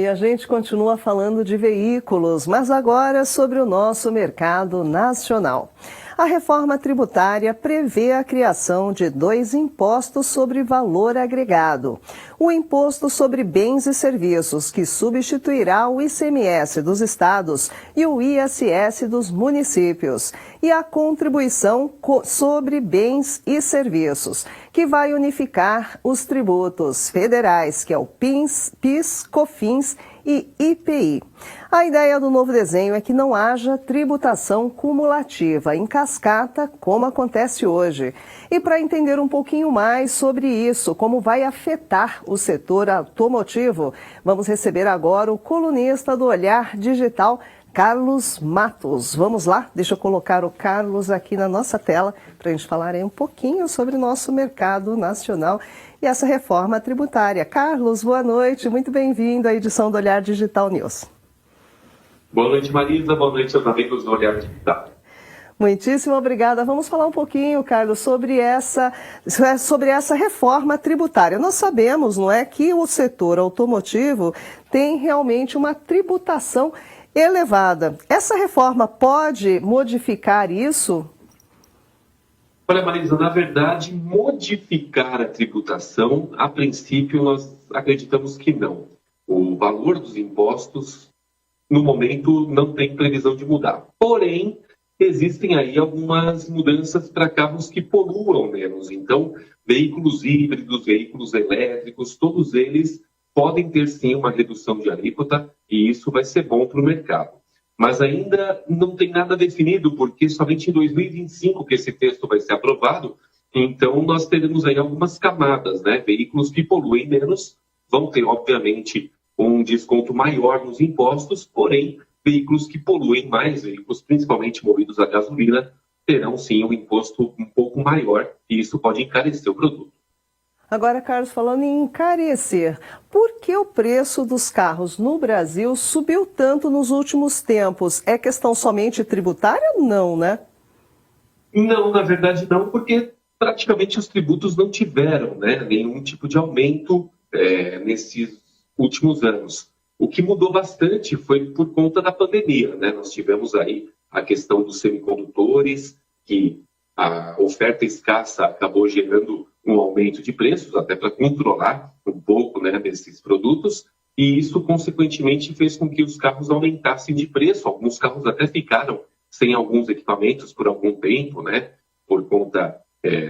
E a gente continua falando de veículos, mas agora sobre o nosso mercado nacional. A reforma tributária prevê a criação de 2 impostos sobre valor agregado. O Imposto sobre Bens e Serviços, que substituirá o ICMS dos estados e o ISS dos municípios. E a Contribuição sobre Bens e Serviços, que vai unificar os tributos federais, que é o PIS, COFINS e IPI. A ideia do novo desenho é que não haja tributação cumulativa em cascata, como acontece hoje. E para entender um pouquinho mais sobre isso, como vai afetar o setor automotivo, vamos receber agora o colunista do Olhar Digital, Carlos Matos. Vamos lá? Deixa eu colocar o Carlos aqui na nossa tela para a gente falar aí um pouquinho sobre o nosso mercado nacional e essa reforma tributária. Carlos, boa noite, muito bem-vindo à edição do Olhar Digital News. Boa noite, Marisa. Boa noite aos amigos do Olhar Digital. Muitíssimo obrigada. Vamos falar um pouquinho, Carlos, sobre essa reforma tributária. Nós sabemos, não é, que o setor automotivo tem realmente uma tributação elevada. Essa reforma pode modificar isso? Olha, Marisa, na verdade, modificar a tributação, a princípio, nós acreditamos que não. O valor dos impostos, no momento, não tem previsão de mudar. Porém, existem aí algumas mudanças para carros que poluam menos. Então, veículos híbridos, veículos elétricos, todos eles podem ter sim uma redução de alíquota e isso vai ser bom para o mercado. Mas ainda não tem nada definido, porque somente em 2025 que esse texto vai ser aprovado, então nós teremos aí algumas camadas, né? Veículos que poluem menos vão ter, obviamente, um desconto maior nos impostos, porém, veículos que poluem mais, veículos principalmente movidos a gasolina, terão sim um imposto um pouco maior e isso pode encarecer o produto. Agora, Carlos, falando em encarecer, por que o preço dos carros no Brasil subiu tanto nos últimos tempos? É questão somente tributária? Não, né? Não, na verdade não, porque praticamente os tributos não tiveram, né, nenhum tipo de aumento nesses últimos anos. O que mudou bastante foi por conta da pandemia, né? Nós tivemos aí a questão dos semicondutores, que a oferta escassa acabou gerando um aumento de preços, até para controlar um pouco, né, desses produtos, e isso, consequentemente, fez com que os carros aumentassem de preço. Alguns carros até ficaram sem alguns equipamentos por algum tempo, né, por conta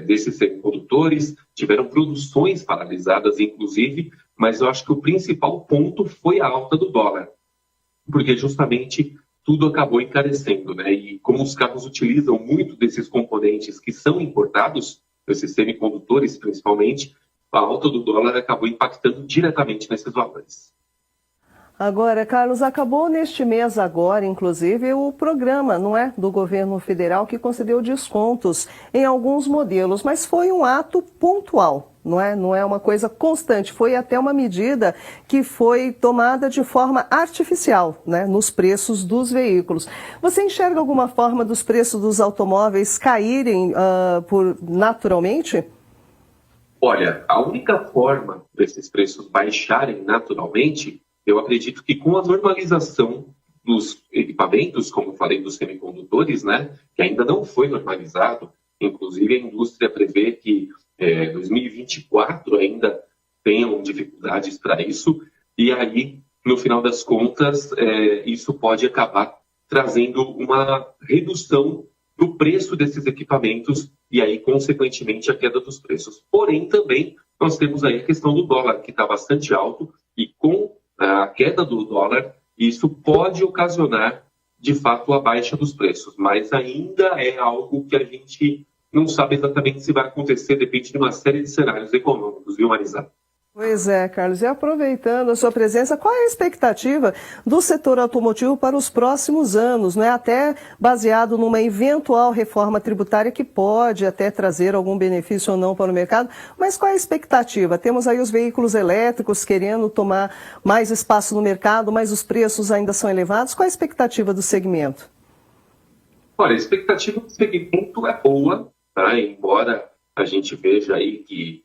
desses semicondutores, tiveram produções paralisadas, inclusive, mas eu acho que o principal ponto foi a alta do dólar, porque justamente tudo acabou encarecendo, né? E como os carros utilizam muito desses componentes que são importados, esses semicondutores principalmente, a alta do dólar acabou impactando diretamente nesses valores. Agora, Carlos, acabou neste mês agora, inclusive, o programa, não é, do governo federal que concedeu descontos em alguns modelos, mas foi um ato pontual, não é uma coisa constante, foi até uma medida que foi tomada de forma artificial, né, nos preços dos veículos. Você enxerga alguma forma dos preços dos automóveis caírem naturalmente? Olha, a única forma desses preços baixarem naturalmente, eu acredito que com a normalização dos equipamentos, como eu falei dos semicondutores, né, que ainda não foi normalizado, inclusive a indústria prevê que 2024 ainda tenham dificuldades para isso, e aí, no final das contas, isso pode acabar trazendo uma redução do preço desses equipamentos e aí, consequentemente, a queda dos preços. Porém, também, nós temos aí a questão do dólar, que está bastante alto, e com a queda do dólar, isso pode ocasionar, de fato, a baixa dos preços. Mas ainda é algo que a gente não sabe exatamente se vai acontecer, depende de uma série de cenários econômicos, viu, Marisa? Pois é, Carlos. E aproveitando a sua presença, qual é a expectativa do setor automotivo para os próximos anos, né? Até baseado numa eventual reforma tributária que pode até trazer algum benefício ou não para o mercado, mas qual é a expectativa? Temos aí os veículos elétricos querendo tomar mais espaço no mercado, mas os preços ainda são elevados. Qual é a expectativa do segmento? Olha, a expectativa do segmento é boa, tá? Embora a gente veja aí que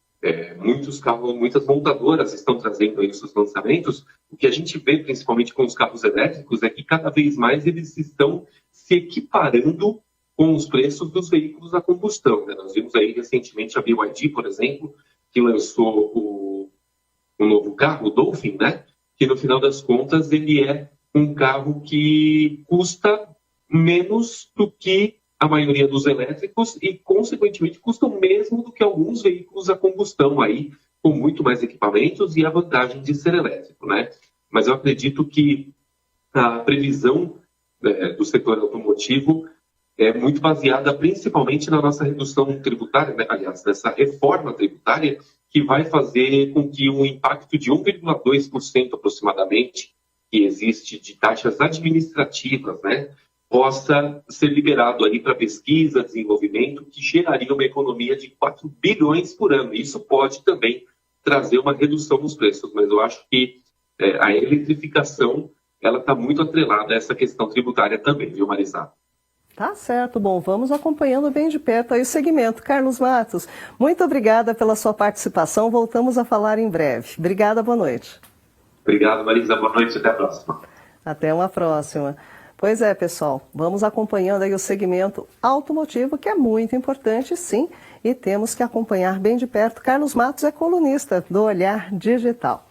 Muitos carros, muitas montadoras estão trazendo aí os seus lançamentos. O que a gente vê, principalmente com os carros elétricos, é que cada vez mais eles estão se equiparando com os preços dos veículos a combustão, né? Nós vimos aí recentemente a BYD, por exemplo, que lançou o novo carro, o Dolphin, né? Que no final das contas ele é um carro que custa menos do que a maioria dos elétricos e, consequentemente, custa o mesmo do que alguns veículos a combustão aí, com muito mais equipamentos e a vantagem de ser elétrico, né? Mas eu acredito que a previsão do setor automotivo é muito baseada principalmente na nossa redução tributária, né? Aliás, nessa reforma tributária, que vai fazer com que um impacto de 1,2% aproximadamente, que existe de taxas administrativas, né, possa ser liberado aí para pesquisa, desenvolvimento, que geraria uma economia de 4 bilhões por ano. Isso pode também trazer uma redução nos preços, mas eu acho que a eletrificação ela está muito atrelada a essa questão tributária também, viu, Marisa? Tá certo, bom, vamos acompanhando bem de perto aí o segmento. Carlos Matos, muito obrigada pela sua participação, voltamos a falar em breve. Obrigada, boa noite. Obrigado, Marisa, boa noite, até a próxima. Até uma próxima. Pois é, pessoal, vamos acompanhando aí o segmento automotivo, que é muito importante, sim, e temos que acompanhar bem de perto. Carlos Matos é colunista do Olhar Digital.